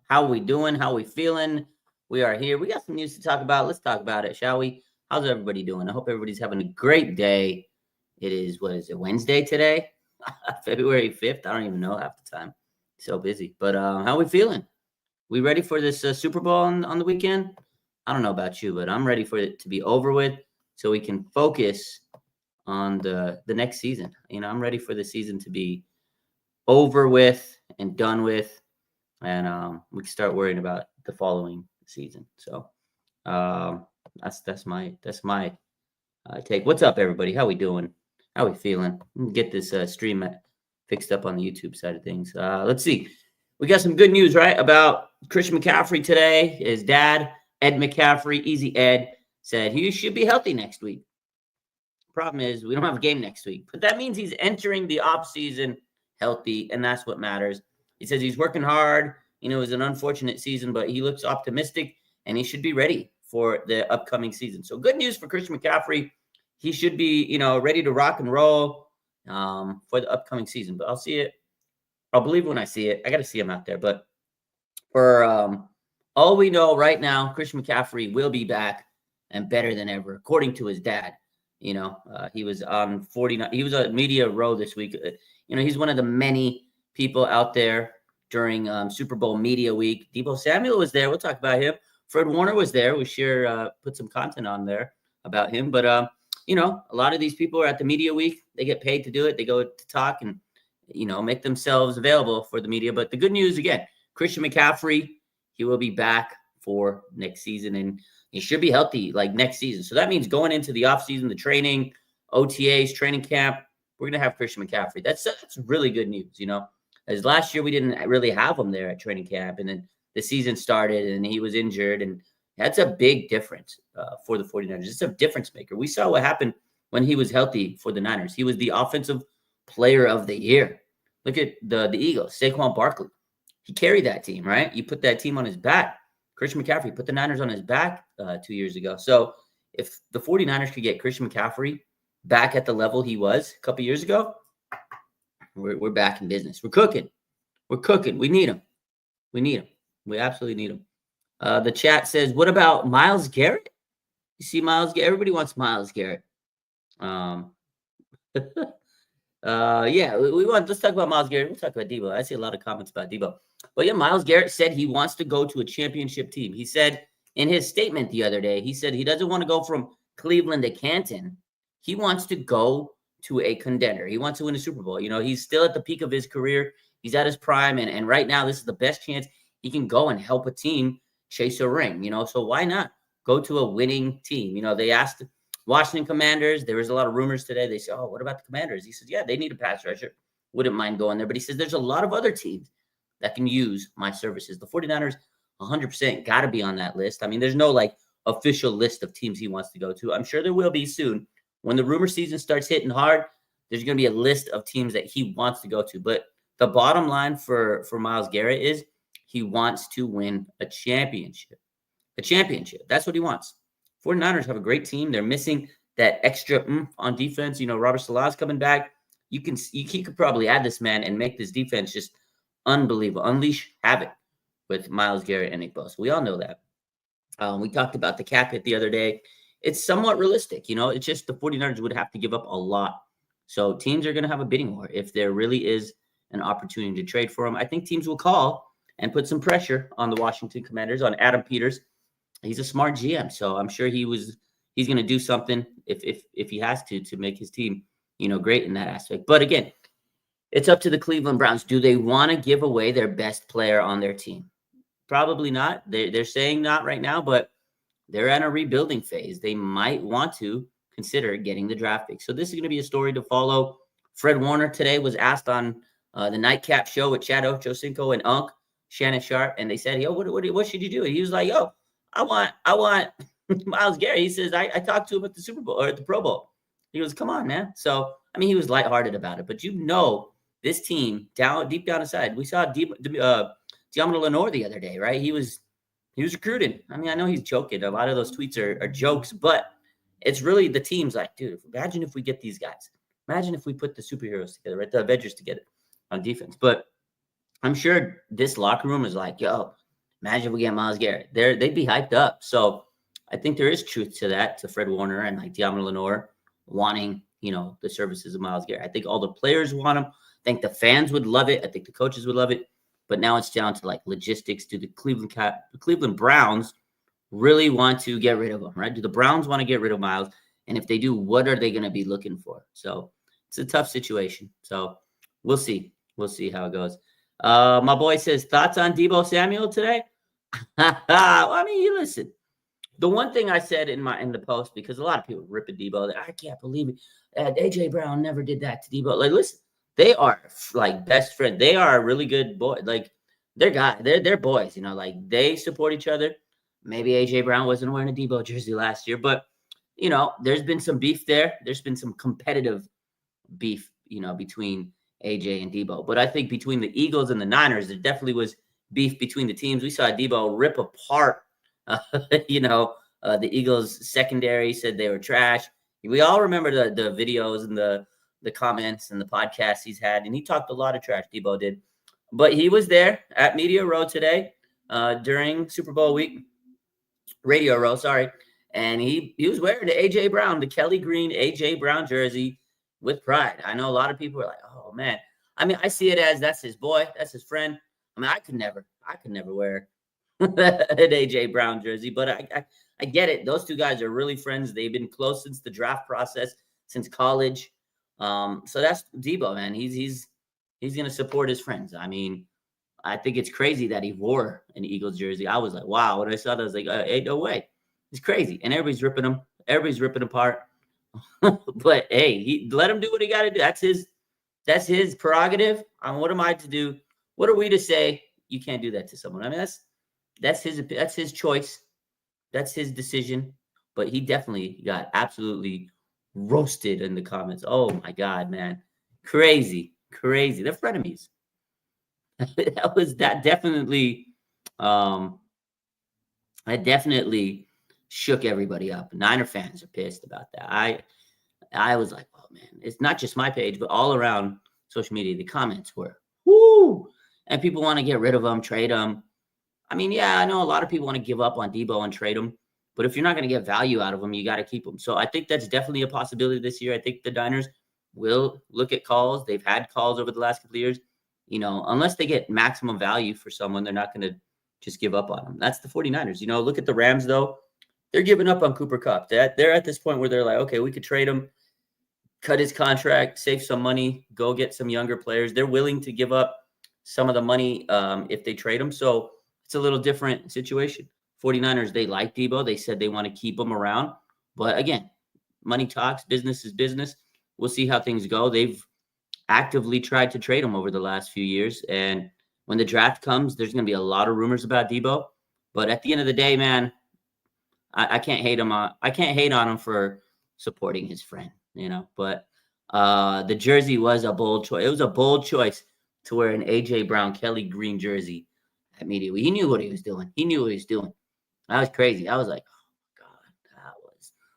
How are we doing? How are we feeling? We are here. We got some news to talk about. Let's talk about it, shall we? How's everybody doing? I hope everybody's having a great day. It is, what is it, Wednesday today? February 5th? I don't even know half the time. So busy. But how are we feeling? We ready for this Super Bowl on the weekend? I don't know about you, but I'm ready for it to be over with so we can focus on the next season. I'm ready for the season to be over with and done with, and we can start worrying about the following season. So that's my take. What's up, everybody? How we doing? How we feeling? Get this stream fixed up on the YouTube side of things. Let's see. We got some good news, right, about Christian McCaffrey today. His dad, Ed McCaffrey, Easy Ed, said he should be healthy next week. Problem is, we don't have a game next week, but that means he's entering the offseason healthy, and that's what matters. He says he's working hard. It was an unfortunate season, but he looks optimistic, and he should be ready for the upcoming season. So good news for Christian McCaffrey. He should be, ready to rock and roll for the upcoming season. But I'll see it. I'll believe when I see it. I got to see him out there. But for all we know right now, Christian McCaffrey will be back and better than ever, according to his dad. He was on 49. He was on Media Row this week. He's one of the many people out there during Super Bowl Media Week. Deebo Samuel was there. We'll talk about him. Fred Warner was there. We put some content on there about him. But, a lot of these people are at the Media Week. They get paid to do it. They go to talk and, make themselves available for the media. But the good news, again, Christian McCaffrey, he will be back for next season. And he should be healthy like next season. So that means going into the offseason, the training, OTAs, training camp, we're going to have Christian McCaffrey. That's really good news, As last year, we didn't really have him there at training camp. And then the season started and he was injured. And that's a big difference for the 49ers. It's a difference maker. We saw what happened when he was healthy for the Niners. He was the offensive player of the year. Look at the Eagles, Saquon Barkley. He carried that team, right? You put that team on his back. Christian McCaffrey put the Niners on his back 2 years ago. So if the 49ers could get Christian McCaffrey back at the level he was a couple years ago, we're back in business. We're cooking. We need him. We absolutely need him. The chat says, what about Myles Garrett? You see Myles Garrett? Everybody wants Myles Garrett. Let's talk about Myles Garrett. We'll talk about Deebo. I see a lot of comments about Deebo. But yeah, Myles Garrett said he wants to go to a championship team. He said in his statement the other day, he said he doesn't want to go from Cleveland to Canton. He wants to go to a contender. He wants to win a Super Bowl. He's still at the peak of his career. He's at his prime. And right now, this is the best chance he can go and help a team chase a ring. So why not go to a winning team? They asked Washington Commanders. There was a lot of rumors today. They said, oh, what about the Commanders? He says, yeah, they need a pass rusher. Wouldn't mind going there. But he says there's a lot of other teams that can use my services. The 49ers, 100% got to be on that list. I mean, there's no official list of teams he wants to go to. I'm sure there will be soon. When the rumor season starts hitting hard, there's going to be a list of teams that he wants to go to. But the bottom line for Myles Garrett is he wants to win a championship. A championship. That's what he wants. 49ers have a great team. They're missing that extra on defense. Robert Saleh's coming back. You could probably add this man and make this defense just unbelievable. Unleash havoc with Myles Garrett and Nick Bosa. We all know that. We talked about the cap hit the other day. It's somewhat realistic. It's just the 49ers would have to give up a lot. So teams are going to have a bidding war if there really is an opportunity to trade for him. I think teams will call and put some pressure on the Washington Commanders, on Adam Peters. He's a smart GM, so I'm sure he's going to do something if he has to make his team, great in that aspect. But again, it's up to the Cleveland Browns. Do they want to give away their best player on their team? Probably not. They're saying not right now, but they're in a rebuilding phase. They might want to consider getting the draft pick. So this is going to be a story to follow. Fred Warner today was asked on the Nightcap show with Chad Ochocinco and Unc, Shannon Sharp, and they said, yo, what should you do? And he was like, yo, I want Myles Garrett. He says, I talked to him at the Super Bowl or at the Pro Bowl. He goes, come on, man. So, I mean, he was lighthearted about it, but this team deep down inside, we saw Diamond Lenore the other day, right? He was recruited. I mean, I know he's joking. A lot of those tweets are jokes, but it's really the team's like, dude, imagine if we get these guys. Imagine if we put the superheroes together, right? The Avengers together on defense. But I'm sure this locker room is like, yo, Imagine if we get Myles Garrett. They'd be hyped up. So I think there is truth to that, to Fred Warner and like Diamond Lenore wanting, the services of Myles Garrett. I think all the players want him. I think the fans would love it. I think the coaches would love it. But now it's down to like logistics. Do the Cleveland Browns really want to get rid of him, right? Do the Browns want to get rid of Myles? And if they do, what are they going to be looking for? So it's a tough situation. So we'll see. We'll see how it goes. My boy says, thoughts on Deebo Samuel today? Well, I mean, you listen. The one thing I said in the post, because a lot of people rip at Deebo, I can't believe it. AJ Brown never did that to Deebo. Like, listen, they are like best friends. They are a really good boy. Like, they're boys. Like they support each other. Maybe AJ Brown wasn't wearing a Deebo jersey last year, but there's been some beef there. There's been some competitive beef, between AJ and Deebo. But I think between the Eagles and the Niners, there definitely was beef between the teams. We saw Deebo rip apart, the Eagles secondary, said they were trash. We all remember the videos and the comments and the podcasts he's had, and he talked a lot of trash, Deebo did. But he was there at Media Row today during Super Bowl week, Radio Row, sorry. And he was wearing the AJ Brown, the Kelly Green AJ Brown jersey with pride. I know a lot of people are like, oh man. I mean, I see it as that's his boy, that's his friend. I mean, I could never wear an AJ Brown jersey, but I get it. Those two guys are really friends. They've been close since the draft process, since college. So that's Deebo, man. He's gonna support his friends. I mean, I think it's crazy that he wore an Eagles jersey. I was like, wow. When I saw that, I was like, hey, no way. It's crazy. And everybody's ripping him. Everybody's ripping apart. But hey, he let him do what he got to do. That's his prerogative. What am I to do? What are we to say? You can't do that to someone. I mean, that's his choice. That's his decision. But he definitely got absolutely roasted in the comments. Oh my God, man. Crazy. They're frenemies. That definitely shook everybody up. Niner fans are pissed about that. I was like, oh man, it's not just my page, but all around social media, the comments were, whoo, and people want to get rid of them, trade them. I mean, yeah, I know a lot of people want to give up on Deebo and trade him, but if you're not going to get value out of them, you got to keep them. So I think that's definitely a possibility this year. I think the Niners will look at calls. They've had calls over the last couple of years. Unless they get maximum value for someone, they're not going to just give up on them. That's the 49ers. Look at the Rams, though. They're giving up on Cooper Kupp. They're at this point where they're like, okay, we could trade him, cut his contract, save some money, go get some younger players. They're willing to give up some of the money if they trade him. So it's a little different situation. 49ers, they like Deebo. They said they want to keep him around. But again, money talks, business is business. We'll see how things go. They've actively tried to trade him over the last few years. And when the draft comes, there's going to be a lot of rumors about Deebo. But at the end of the day, man, I can't hate him on. I can't hate on him for supporting his friend, But the jersey was a bold choice. It was a bold choice to wear an AJ Brown Kelly Green jersey at Media Week. He knew what he was doing. That was crazy. I was like, oh God,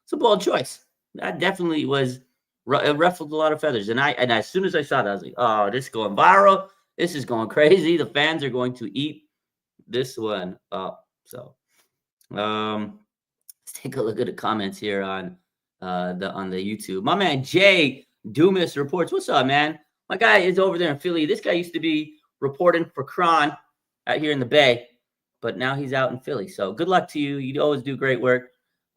it's a bold choice. That definitely was. It ruffled a lot of feathers. And as soon as I saw that, I was like, oh, this is going viral. This is going crazy. The fans are going to eat this one up. So let's take a look at the comments here on the YouTube. My man Jay Dumas reports. What's up, man? My guy is over there in Philly. This guy used to be reporting for Kron out here in the Bay, but now he's out in Philly. So good luck to you. You always do great work.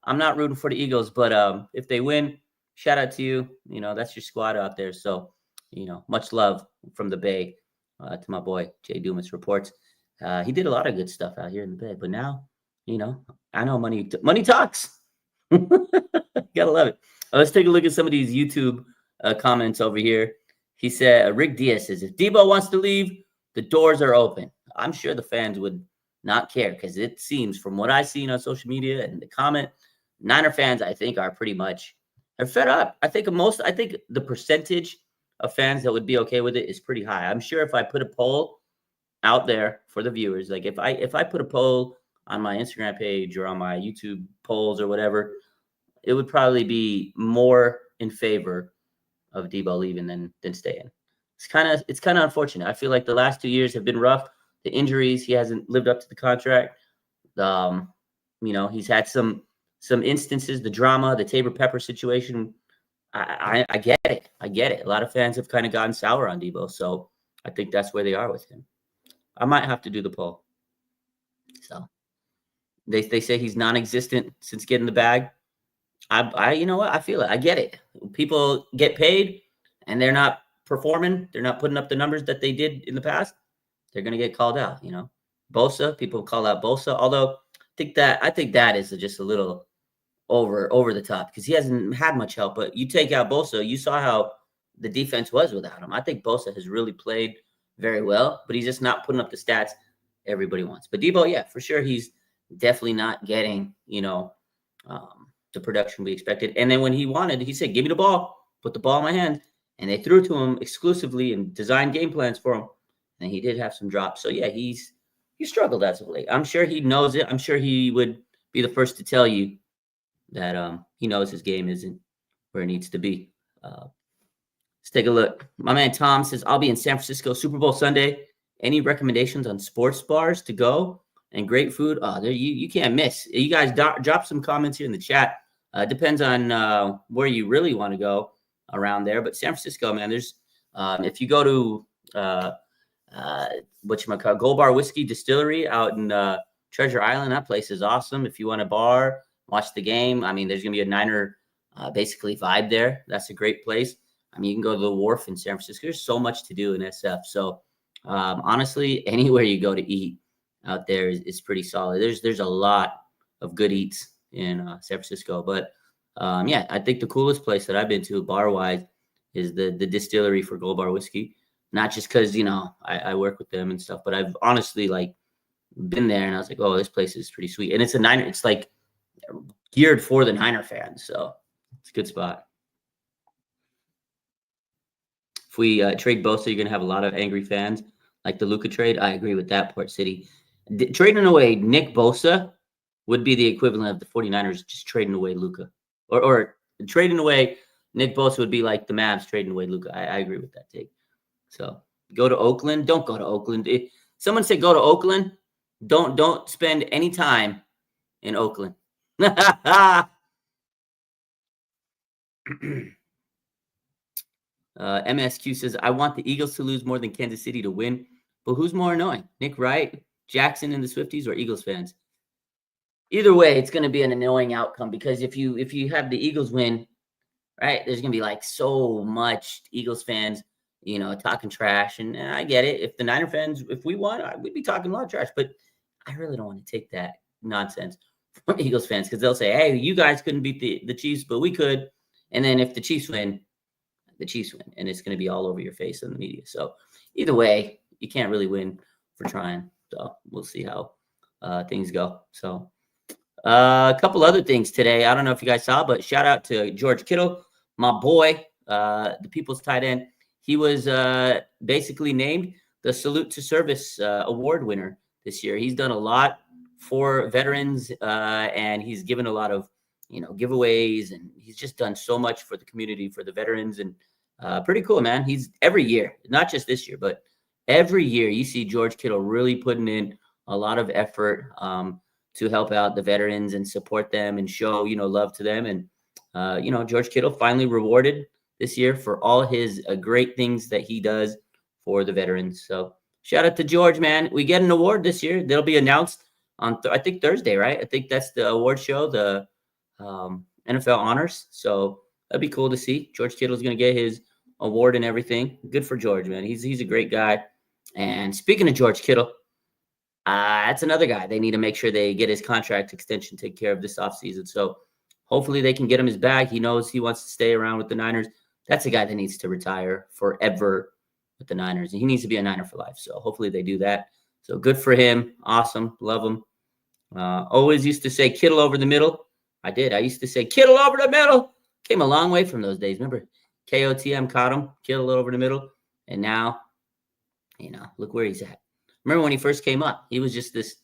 I'm not rooting for the Eagles, but if they win, shout out to you. That's your squad out there. So, much love from the Bay to my boy Jay Dumas reports. He did a lot of good stuff out here in the Bay, but now, I know money talks. Gotta love it. Let's take a look at some of these YouTube comments over here. He said, Rick Diaz says, if Deebo wants to leave, the doors are open. I'm sure the fans would not care because it seems from what I've seen on social media and the comment, Niner fans, I think, are pretty much they're fed up. I think the percentage of fans that would be okay with it is pretty high. I'm sure if I put a poll out there for the viewers, like if I put a poll on my Instagram page or on my YouTube polls or whatever, it would probably be more in favor of Deebo leaving than staying. It's kind of unfortunate. I feel like the last 2 years have been rough. the injuries. He hasn't lived up to the contract. He's had some instances, the drama, the Tabor Pepper situation. I get it. I get it. A lot of fans have kind of gotten sour on Deebo, so I think that's where they are with him. I might have to do the poll. So they say he's non-existent since getting the bag. You know what? I feel it. I get it. People get paid and they're not performing. They're not putting up the numbers that they did in the past. They're going to get called out, Bosa, people call out Bosa. Although I think that is just a little over the top because he hasn't had much help. But you take out Bosa, you saw how the defense was without him. I think Bosa has really played very well, but he's just not putting up the stats everybody wants. But Deebo, yeah, for sure, he's definitely not getting, the production we expected. And then when he wanted, he said, give me the ball, put the ball in my hand. And they threw it to him exclusively and designed game plans for him. And he did have some drops. So, yeah, he struggled as of late. I'm sure he knows it. I'm sure he would be the first to tell you that he knows his game isn't where it needs to be. Let's take a look. My man Tom says, I'll be in San Francisco Super Bowl Sunday. Any recommendations on sports bars to go and great food? Oh, there you can't miss. You guys drop some comments here in the chat. Depends on where you really want to go around there. But San Francisco, man, there's if you go to Gold Bar Whiskey Distillery out in Treasure Island, that place is awesome. If you want a bar, watch the game. I mean, there's gonna be a Niner basically vibe there. That's a great place. I mean, you can go to the Wharf in San Francisco. There's so much to do in SF. So honestly, anywhere you go to eat out there is pretty solid. There's a lot of good eats in San Francisco. But yeah, I think the coolest place that I've been to bar wise is the distillery for Gold Bar Whiskey. Not just because, I work with them and stuff, but I've honestly been there and I was like, oh, this place is pretty sweet. And it's a Niner, it's geared for the Niner fans. So it's a good spot. If we trade Bosa, you're going to have a lot of angry fans like the Luka trade. I agree with that, Port City. Trading away Nick Bosa would be the equivalent of the 49ers just trading away Luka. Or trading away Nick Bosa would be like the Mavs trading away Luka. I agree with that take. So go to Oakland. Don't go to Oakland. If someone said go to Oakland, don't spend any time in Oakland. MSQ says, I want the Eagles to lose more than Kansas City to win. But who's more annoying? Nick Wright, Jackson and the Swifties, or Eagles fans? Either way, it's going to be an annoying outcome because if you have the Eagles win, right, there's going to be so much Eagles fans, talking trash. And I get it. If the Niner fans, if we won, we'd be talking a lot of trash. But I really don't want to take that nonsense from Eagles fans because they'll say, hey, you guys couldn't beat the Chiefs, but we could. And then if the Chiefs win, the Chiefs win. And it's going to be all over your face in the media. So either way, you can't really win for trying. So we'll see how things go. So a couple other things today. I don't know if you guys saw, but shout out to George Kittle, my boy, the People's tight end. He was basically named the Salute to Service award winner this year. He's done a lot for veterans, and he's given a lot of giveaways, and he's just done so much for the community, for the veterans, and pretty cool, man. He's every year, not just this year, but every year you see George Kittle really putting in a lot of effort to help out the veterans and support them and show, love to them. And, George Kittle finally rewarded this year for all his great things that he does for the veterans. So shout out to George, man. We get an award this year. That'll be announced on, I think, Thursday, right? I think that's the award show, the NFL honors. So that'd be cool to see. George Kittle's going to get his award and everything. Good for George, man. He's a great guy. And speaking of George Kittle, that's another guy. They need to make sure they get his contract extension taken care of this offseason. So hopefully they can get him his bag. He knows he wants to stay around with the Niners. That's a guy that needs to retire forever with the Niners. And he needs to be a Niner for life. So hopefully they do that. So good for him. Awesome. Love him. Always used to say Kittle over the middle. I did. I used to say Kittle over the middle. Came a long way from those days. Remember, KOTM caught him, Kittle over the middle. And now, look where he's at. Remember when he first came up, he was just this,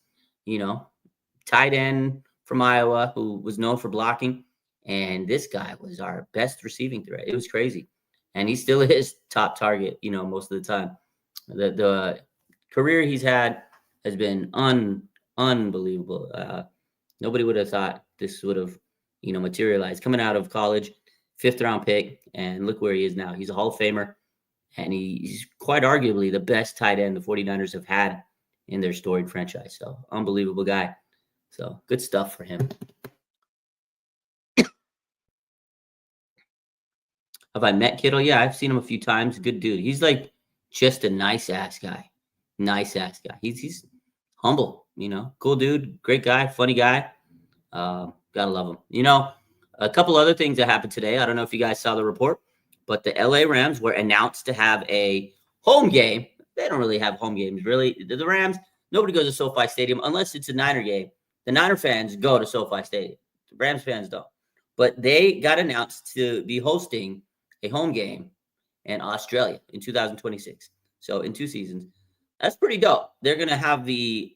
tight end from Iowa who was known for blocking. And this guy was our best receiving threat. It was crazy. And he still is top target, most of the time. The career he's had has been unbelievable. Nobody would have thought this would have, materialized coming out of college, 5th-round pick, and look where he is now. He's a Hall of Famer, and he's quite arguably the best tight end the 49ers have had in their storied franchise. So unbelievable guy. So good stuff for him. Have I met Kittle? Yeah, I've seen him a few times. Good dude. He's like just a nice ass guy. He's humble, cool dude, great guy, funny guy. Gotta love him. A couple other things that happened today. I don't know if you guys saw the report, but the LA Rams were announced to have a home game. They don't really have home games, really. The Rams, nobody goes to SoFi Stadium unless it's a Niner game. The Niner fans go to SoFi Stadium. The Rams fans don't. But they got announced to be hosting a home game in Australia in 2026. So in 2 seasons. That's pretty dope. They're going to have the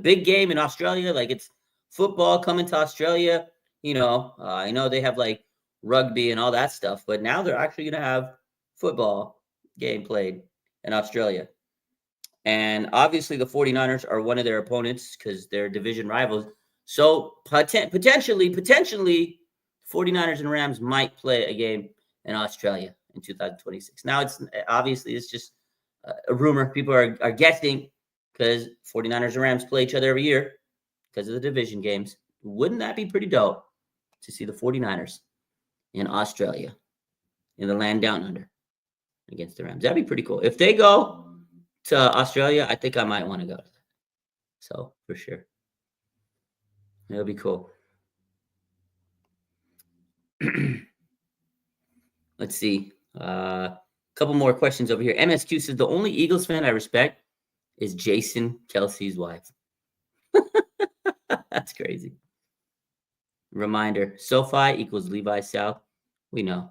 big game in Australia. Like, it's football coming to Australia. I know they have like rugby and all that stuff, but now they're actually going to have football game played in Australia. And obviously the 49ers are one of their opponents because they're division rivals. So potentially 49ers and Rams might play a game in Australia in 2026. Now it's just a rumor. People are guessing because 49ers and Rams play each other every year because of the division games. Wouldn't that be pretty dope to see the 49ers in Australia, in the land down under, against the Rams? That'd be pretty cool. If they go to Australia, I think I might want to go. So, for sure. It'll be cool. Let's see. Couple more questions over here. MSQ says, the only Eagles fan I respect is Jason Kelsey's wife. That's crazy. Reminder, SoFi equals Levi South. We know.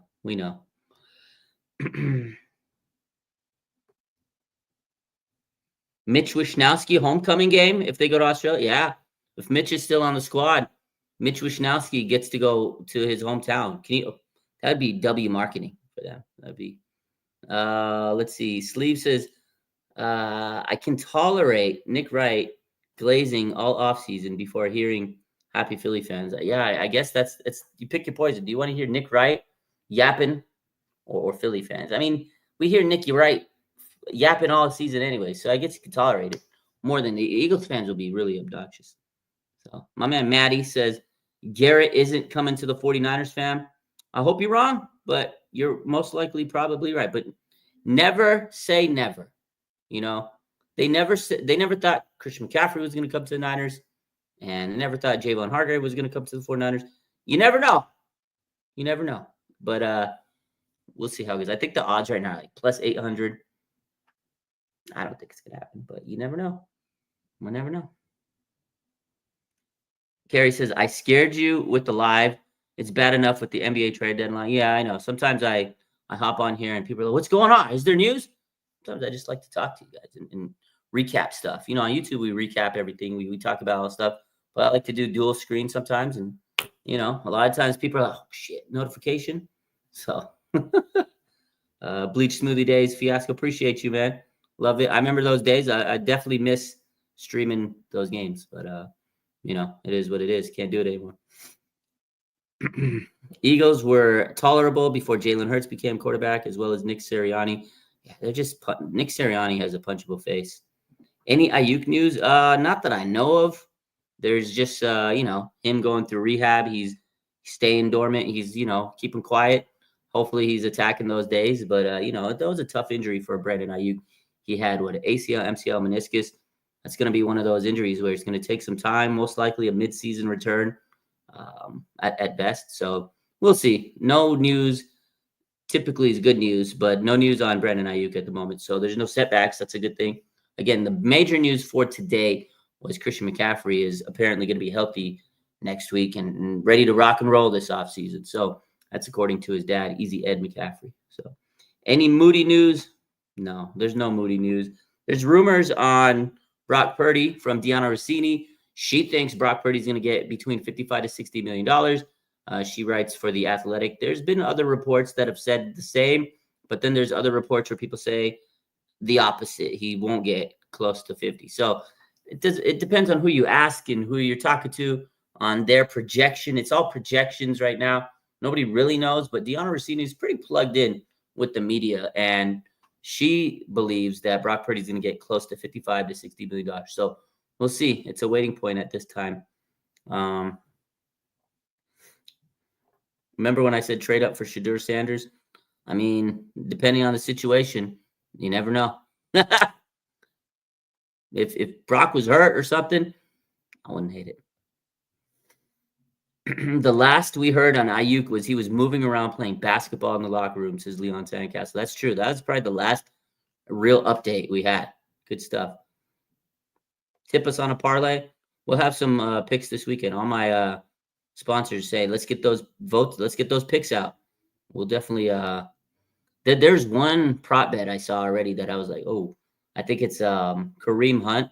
Mitch Wishnowsky homecoming game if they go to Australia. Yeah. If Mitch is still on the squad, Mitch Wishnowsky gets to go to his hometown. That'd be W marketing for them. That'd be let's see. Sleeve says, I can tolerate Nick Wright glazing all offseason before hearing happy Philly fans. Yeah, I guess it's you pick your poison. Do you want to hear Nick Wright yapping or Philly fans? I mean, we hear Nicky Wright yapping all season anyway, so I guess you can tolerate it more than the Eagles fans will be really obnoxious. So my man Maddie says Garrett isn't coming to the 49ers, fam. I hope you're wrong, but you're most likely probably right. But never say never. They never thought Christian McCaffrey was going to come to the Niners, and they never thought Javon Hargrave was going to come to the 49ers. You never know. But we'll see how it goes. I think the odds right now are like plus 800. I don't think it's going to happen, but you never know. We'll never know. Carrie says, I scared you with the live. It's bad enough with the NBA trade deadline. Yeah, I know. Sometimes I hop on here and people are like, what's going on? Is there news? Sometimes I just like to talk to you guys and recap stuff. On YouTube, we recap everything. We talk about all the stuff. But I like to do dual screen sometimes. And, a lot of times people are like, oh, shit, notification. So, Bleach Smoothie Days, Fiasco, appreciate you, man. Love it. I remember those days. I definitely miss streaming those games. But, it is what it is. Can't do it anymore. Eagles were tolerable before Jalen Hurts became quarterback, as well as Nick Sirianni. Yeah, Nick Sirianni has a punchable face. Any Ayuk news? Not that I know of. There's just him going through rehab. He's staying dormant. He's keeping quiet. Hopefully he's attacking those days. But that was a tough injury for Brandon Ayuk. He had ACL, MCL, meniscus. That's going to be one of those injuries where it's going to take some time. Most likely a midseason return at best. So we'll see. No news. Typically is good news, but no news on Brandon Ayuk at the moment. So there's no setbacks. That's a good thing. Again, the major news for today was Christian McCaffrey is apparently going to be healthy next week and ready to rock and roll this offseason. So that's according to his dad, Easy Ed McCaffrey. So any moody news? No, there's no moody news. There's rumors on Brock Purdy from Deanna Rossini. She thinks Brock Purdy's going to get between $55 to $60 million. She writes for The Athletic. There's been other reports that have said the same, but then there's other reports where people say the opposite. He won't get close to 50. So It depends on who you ask and who you're talking to on their projection. It's all projections right now. Nobody really knows, but Deanna Rossini is pretty plugged in with the media, and she believes that Brock Purdy is going to get close to $55 to $60 million. So we'll see. It's a waiting point at this time. Remember when I said trade up for Shadur Sanders? I mean, depending on the situation, you never know. If Brock was hurt or something, I wouldn't hate it. The last we heard on Ayuk was he was moving around playing basketball in the locker room, says Leon Sandcastle. That's true. That was probably the last real update we had. Good stuff. Tip us on a parlay. We'll have some picks this weekend. All my sponsors say, let's get those votes. Let's get those picks out. We'll definitely there's one prop bet I saw already that I was like, oh, I think it's Kareem Hunt.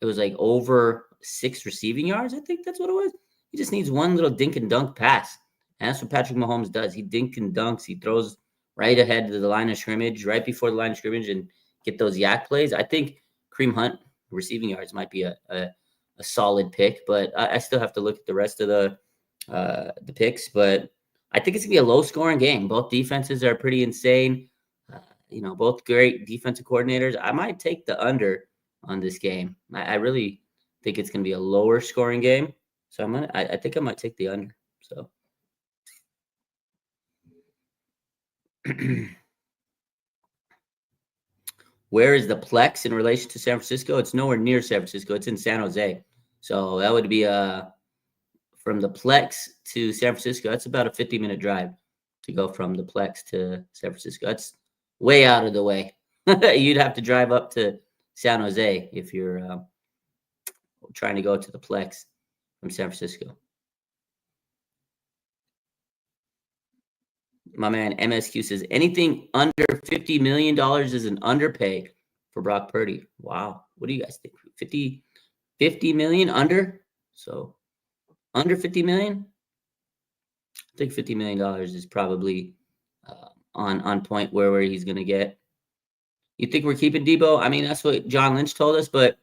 It was like over 6 receiving yards. I think that's what it was. He just needs one little dink and dunk pass. And that's what Patrick Mahomes does. He dink and dunks. He throws right ahead to the line of scrimmage, right before the line of scrimmage, and get those yak plays. I think Kareem Hunt receiving yards might be a solid pick, but I still have to look at the rest of the picks. But I think it's going to be a low-scoring game. Both defenses are pretty insane. Both great defensive coordinators. I might take the under on this game. I really think it's going to be a lower-scoring game. So I think I might take the under. So where is the Plex in relation to San Francisco? It's nowhere near San Francisco. It's in San Jose. So that would be from the Plex to San Francisco. That's about a 50-minute drive to go from the Plex to San Francisco. That's way out of the way. You'd have to drive up to San Jose if you're trying to go to the Plex from San Francisco. My man MSQ says anything under $50 million is an underpay for Brock Purdy. Wow. What do you guys think? 50 million under? So under 50 million? I think $50 million is probably on point where he's going to get. You think we're keeping Deebo? I mean, that's what John Lynch told us, but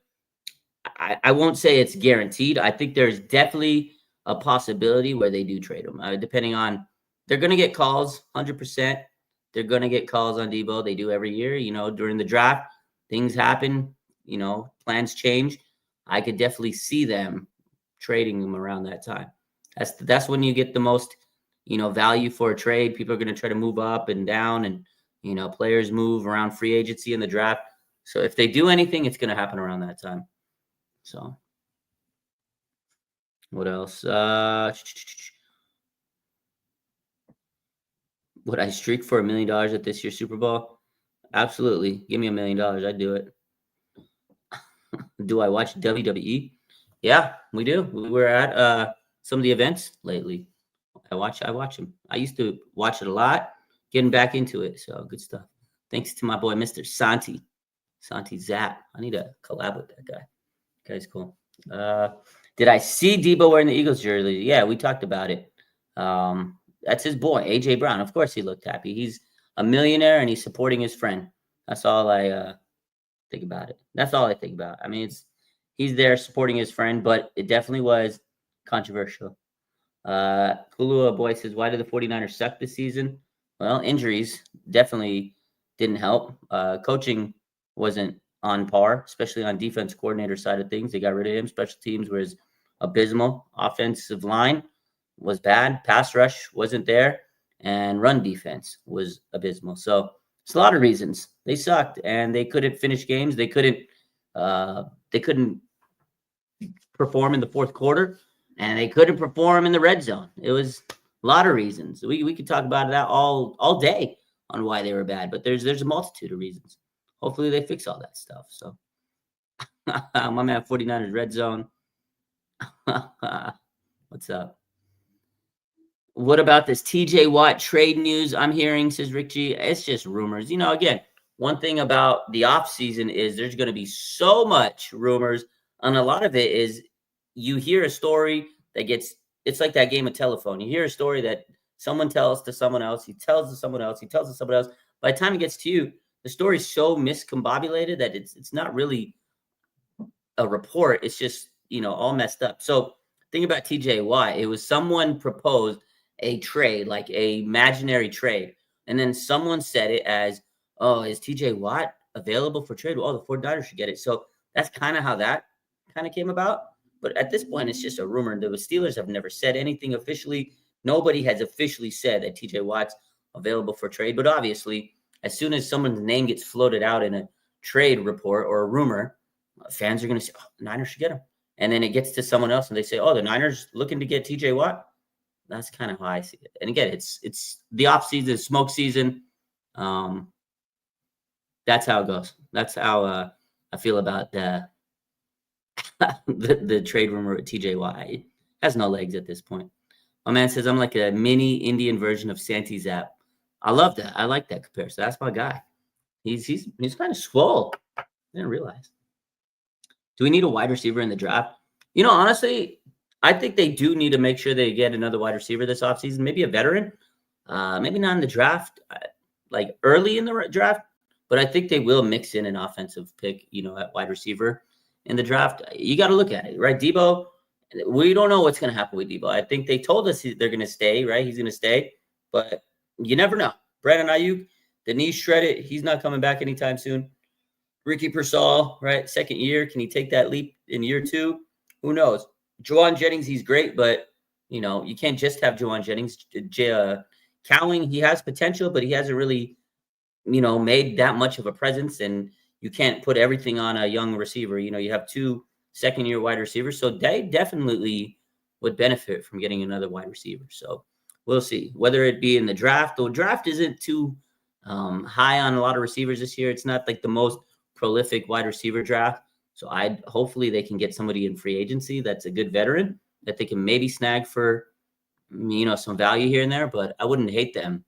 I won't say it's guaranteed. I think there's definitely a possibility where they do trade him, depending on they're going to get calls, 100%. They're going to get calls on Deebo. They do every year. During the draft, things happen. Plans change. I could definitely see them trading him around that time. That's when you get the most, value for a trade. People are going to try to move up and down, and players move around free agency in the draft. So if they do anything, it's going to happen around that time. So what else? Would I streak for $1 million at this year's Super Bowl? Absolutely. Give me $1 million. I'd do it. Do I watch WWE? Yeah, we do. We were at some of the events lately. I watch them. I used to watch it a lot, getting back into it. So good stuff. Thanks to my boy, Mr. Santi Zap. I need to collab with that guy. Guy's cool. Did I see Deebo wearing the Eagles jersey? Yeah, we talked about it. That's his boy, AJ Brown. Of course he looked happy. He's a millionaire and he's supporting his friend. That's all I think about it. That's all I think about. I mean, he's there supporting his friend, but it definitely was controversial. Kulua Boy says, why did the 49ers suck this season? Well, injuries definitely didn't help. Coaching wasn't on par, especially on defense coordinator side of things. They got rid of him. Special teams was abysmal. Offensive line was bad. Pass rush wasn't there. And run defense was abysmal. So it's a lot of reasons. They sucked and they couldn't finish games. They couldn't perform in the fourth quarter, and they couldn't perform in the red zone. It was a lot of reasons. We could talk about that all day on why they were bad, but there's a multitude of reasons. Hopefully they fix all that stuff. So my man 49ers red zone. What's up? What about this TJ Watt trade news I'm hearing, says Rick G? It's just rumors. Again, one thing about the offseason is there's going to be so much rumors, and a lot of it is you hear a story that it's like that game of telephone. You hear a story that someone tells to someone else, he tells to someone else, he tells to someone else. By the time it gets to you, the story's so miscombobulated that it's not really a report. It's just, all messed up. So think about TJ Watt. It was someone proposed a trade, like a imaginary trade. And then someone said it as, oh, is TJ Watt available for trade? Well, the 49ers should get it. So that's kind of how that kind of came about. But at this point, it's just a rumor. The Steelers have never said anything officially. Nobody has officially said that TJ Watt's available for trade. But obviously, as soon as someone's name gets floated out in a trade report or a rumor, fans are going to say, oh, the Niners should get him. And then it gets to someone else and they say, oh, the Niners looking to get TJ Watt. That's kind of how I see it. And again, it's the offseason, smoke season. That's how it goes. That's how I feel about the trade rumor with TJ Watt. It has no legs at this point. My man says I'm like a mini Indian version of Santi Zap. I love that. I like that comparison. That's my guy. He's kind of swole. I didn't realize. Do we need a wide receiver in the draft? Honestly, I think they do need to make sure they get another wide receiver this offseason. Maybe a veteran. Maybe not in the draft, like early in the draft. But I think they will mix in an offensive pick, at wide receiver in the draft. You got to look at it, right? Deebo, we don't know what's going to happen with Deebo. I think they told us they're going to stay, right? He's going to stay. But you never know. Brandon Ayuk, the knee shredded. He's not coming back anytime soon. Ricky Pearsall, right? Second year. Can he take that leap in year 2? Who knows? Juwan Jennings, he's great, but, you can't just have Juwan Jennings. Cowing, he has potential, but he hasn't really, made that much of a presence, and you can't put everything on a young receiver. You have 2 second-year wide receivers, so they definitely would benefit from getting another wide receiver. So we'll see. Whether it be in the draft, the draft isn't too high on a lot of receivers this year. It's not like the most prolific wide receiver draft. So hopefully they can get somebody in free agency that's a good veteran that they can maybe snag for, some value here and there. But I wouldn't hate them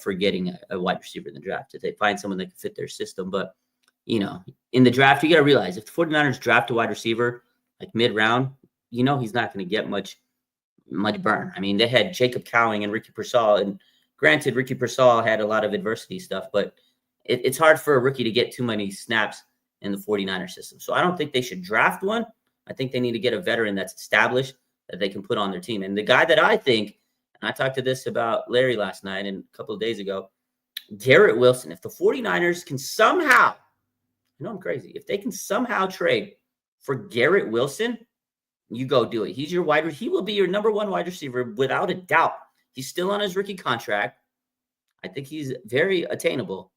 for getting a wide receiver in the draft if they find someone that can fit their system. But, in the draft, you got to realize if the 49ers draft a wide receiver like mid-round, he's not going to get much burn. I mean, they had Jacob Cowing and Ricky Pearsall, and granted, Ricky Pearsall had a lot of adversity stuff, but it's hard for a rookie to get too many snaps in the 49er system. So I don't think they should draft one. I think they need to get a veteran that's established that they can put on their team. And the guy that I think, and I talked to this about Larry last night and a couple of days ago, Garrett Wilson. If the 49ers can somehow, I'm crazy, if they can somehow trade for Garrett Wilson, you go do it. He's your wide receiver. He will be your number 1 wide receiver without a doubt. He's still on his rookie contract. I think he's very attainable.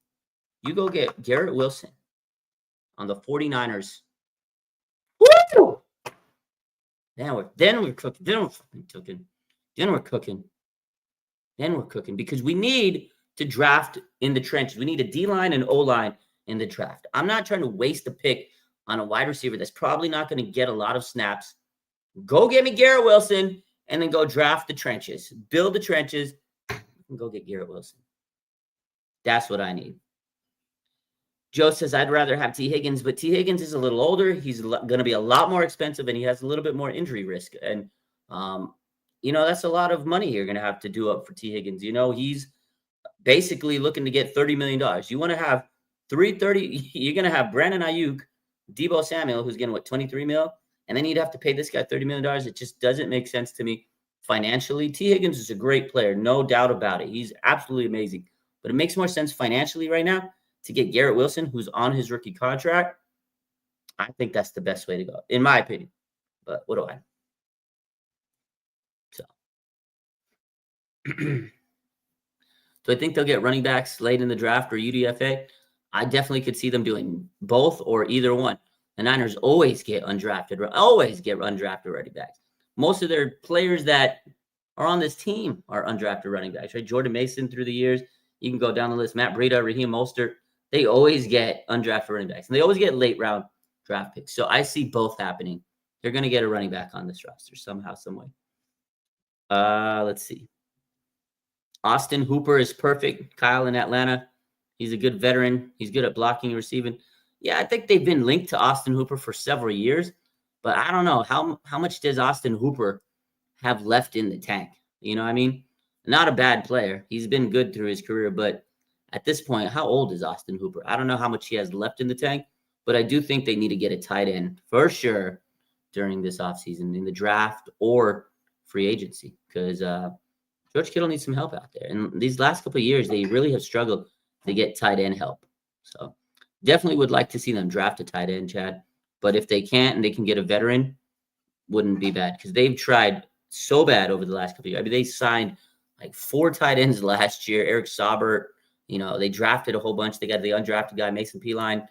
You go get Garrett Wilson on the 49ers. Woo! Then we're cooking. Then we're cooking because we need to draft in the trenches. We need a D-line and O-line in the draft. I'm not trying to waste a pick on a wide receiver that's probably not going to get a lot of snaps. Go get me Garrett Wilson and then go draft the trenches. Build the trenches and go get Garrett Wilson. That's what I need. Joe says, I'd rather have T. Higgins, but T. Higgins is a little older. He's going to be a lot more expensive, and he has a little bit more injury risk. And, that's a lot of money you're going to have to do up for T. Higgins. He's basically looking to get $30 million. You want to have 330. You're going to have Brandon Ayuk, Deebo Samuel, who's getting, 23 mil? And then you'd have to pay this guy $30 million. It just doesn't make sense to me financially. T. Higgins is a great player, no doubt about it. He's absolutely amazing. But it makes more sense financially right now to get Garrett Wilson, who's on his rookie contract. I think that's the best way to go, in my opinion. But what do I know? So, do I think they'll get running backs late in the draft or UDFA? I definitely could see them doing both or either one. The Niners always get undrafted running backs. Most of their players that are on this team are undrafted running backs, right? Jordan Mason through the years. You can go down the list. Matt Breida, Raheem Mostert. They always get undrafted running backs, and they always get late round draft picks. So I see both happening. They're going to get a running back on this roster somehow, some way. Let's see. Austin Hooper is perfect. Kyle in Atlanta. He's a good veteran. He's good at blocking and receiving. Yeah, I think they've been linked to Austin Hooper for several years, but I don't know. How much does Austin Hooper have left in the tank? You know what I mean? Not a bad player. He's been good through his career, but at this point, how old is Austin Hooper? I don't know how much he has left in the tank, but I do think they need to get a tight end for sure during this offseason in the draft or free agency because George Kittle needs some help out there. And these last couple of years, they really have struggled to get tight end help. So definitely would like to see them draft a tight end, Chad. But if they can't and they can get a veteran, wouldn't be bad because they've tried so bad over the last couple of years. I mean, they signed like 4 tight ends last year. Eric Saubert, they drafted a whole bunch. They got the undrafted guy, Mason Peline.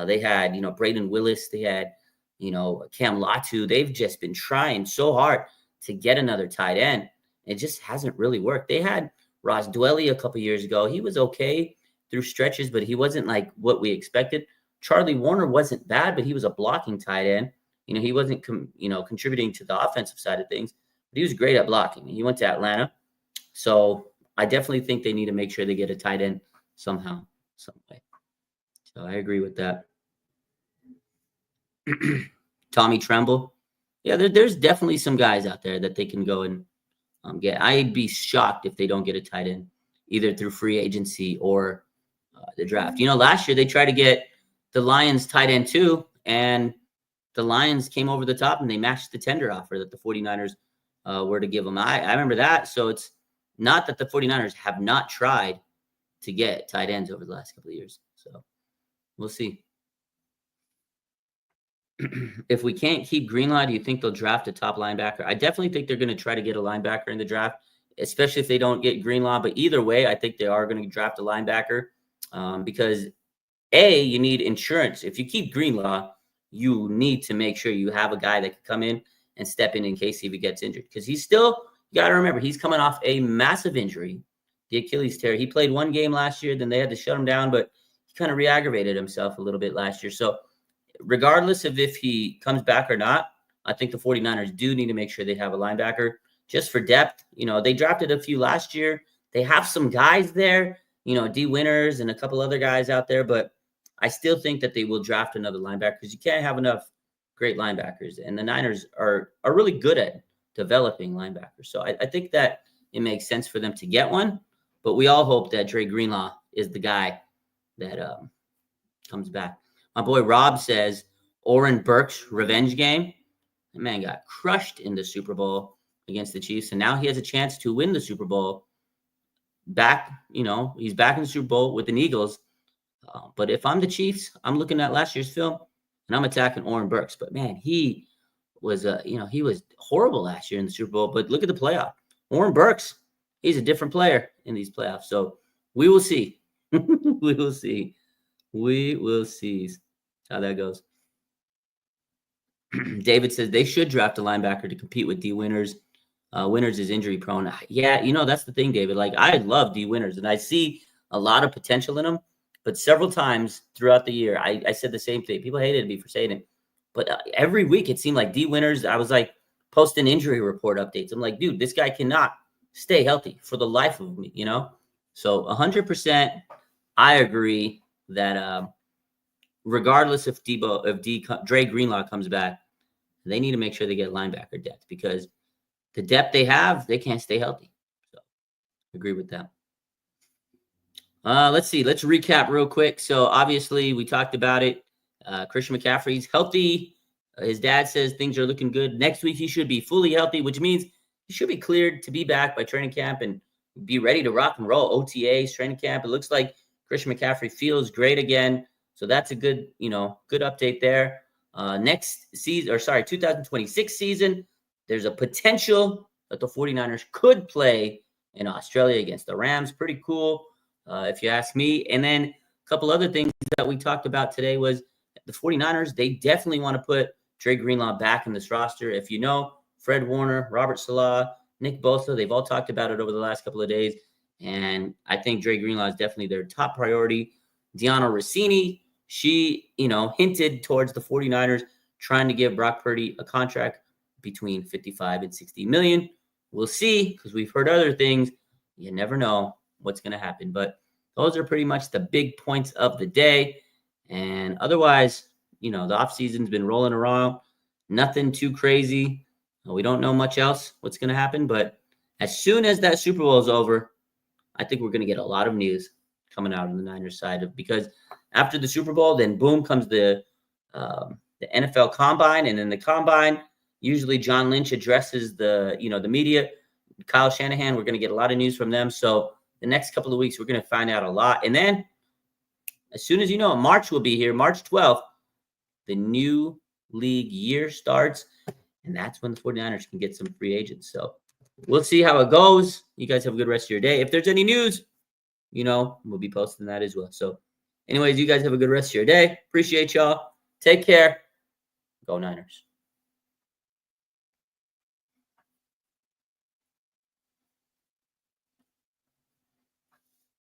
They had, Braden Willis. They had, Cam Latu. They've just been trying so hard to get another tight end. It just hasn't really worked. They had Ross Dwelly a couple years ago. He was okay through stretches, but he wasn't like what we expected. Charlie Warner wasn't bad, but he was a blocking tight end. He wasn't, contributing to the offensive side of things, but he was great at blocking. He went to Atlanta. So I definitely think they need to make sure they get a tight end somehow, some way. So I agree with that. Tommy Tremble. Yeah, there's definitely some guys out there that they can go and get. I'd be shocked if they don't get a tight end, either through free agency or the draft. Last year they tried to get the Lions tight end too, and the Lions came over the top and they matched the tender offer that the 49ers were to give them. I remember that. So it's not that the 49ers have not tried to get tight ends over the last couple of years. So we'll see. If we can't keep Greenlaw, do you think they'll draft a top linebacker? I definitely think they're going to try to get a linebacker in the draft, especially if they don't get Greenlaw. But either way, I think they are going to draft a linebacker because, A, you need insurance. If you keep Greenlaw, you need to make sure you have a guy that can come in and step in case he gets injured. Because he's still, you got to remember, he's coming off a massive injury, the Achilles tear. He played one game last year, then they had to shut him down, but he kind of re-aggravated himself a little bit last year. So regardless of if he comes back or not, I think the 49ers do need to make sure they have a linebacker just for depth. They drafted a few last year. They have some guys there, D Winters and a couple other guys out there, but I still think that they will draft another linebacker because you can't have enough great linebackers. And the Niners are really good at developing linebackers. So I think that it makes sense for them to get one, but we all hope that Dre Greenlaw is the guy that comes back. My boy Rob says Oren Burks revenge game. The man got crushed in the Super Bowl against the Chiefs, and now he has a chance to win the Super Bowl. Back, he's back in the Super Bowl with the Eagles. But if I'm the Chiefs, I'm looking at last year's film, and I'm attacking Oren Burks. But man, he was, he was horrible last year in the Super Bowl. But look at the playoff. Oren Burks, he's a different player in these playoffs. So we will see. We will see. We will see how that goes. David says they should draft a linebacker to compete with D Winters. Winters is injury prone. Yeah, that's the thing, David. Like, I love D Winters, and I see a lot of potential in him. But several times throughout the year, I said the same thing. People hated me for saying it. But every week it seemed like D Winters, I was like posting injury report updates. I'm like, dude, this guy cannot stay healthy for the life of me, So 100%, I agree that regardless if Dre Greenlaw comes back, they need to make sure they get linebacker depth because the depth they have, they can't stay healthy. So agree with that. Let's see. Let's recap real quick. So obviously we talked about it. Christian McCaffrey's healthy. His dad says things are looking good. Next week he should be fully healthy, which means he should be cleared to be back by training camp and be ready to rock and roll. OTAs, training camp. It looks like Christian McCaffrey feels great again. So that's a good, good update there. Next season, 2026 season, there's a potential that the 49ers could play in Australia against the Rams. Pretty cool, if you ask me. And then a couple other things that we talked about today was the 49ers, they definitely want to put Dre Greenlaw back in this roster. If Fred Warner, Robert Salah, Nick Bosa, they've all talked about it over the last couple of days. And I think Dre Greenlaw is definitely their top priority. Deanna Rossini, she, hinted towards the 49ers trying to give Brock Purdy a contract between 55 and 60 million. We'll see, because we've heard other things. You never know what's going to happen. But those are pretty much the big points of the day. And otherwise, the offseason's been rolling around. Nothing too crazy. We don't know much else what's going to happen. But as soon as that Super Bowl is over, I think we're going to get a lot of news coming out on the Niners side because after the Super Bowl, then boom comes the NFL Combine, and then the Combine. Usually, John Lynch addresses the media. Kyle Shanahan, we're going to get a lot of news from them. So the next couple of weeks, we're going to find out a lot. And then, as soon as March will be here, March 12th, the new league year starts, and that's when the 49ers can get some free agents. So we'll see how it goes. You guys have a good rest of your day. If there's any news, we'll be posting that as well. So anyways, you guys have a good rest of your day. Appreciate y'all. Take care. Go Niners.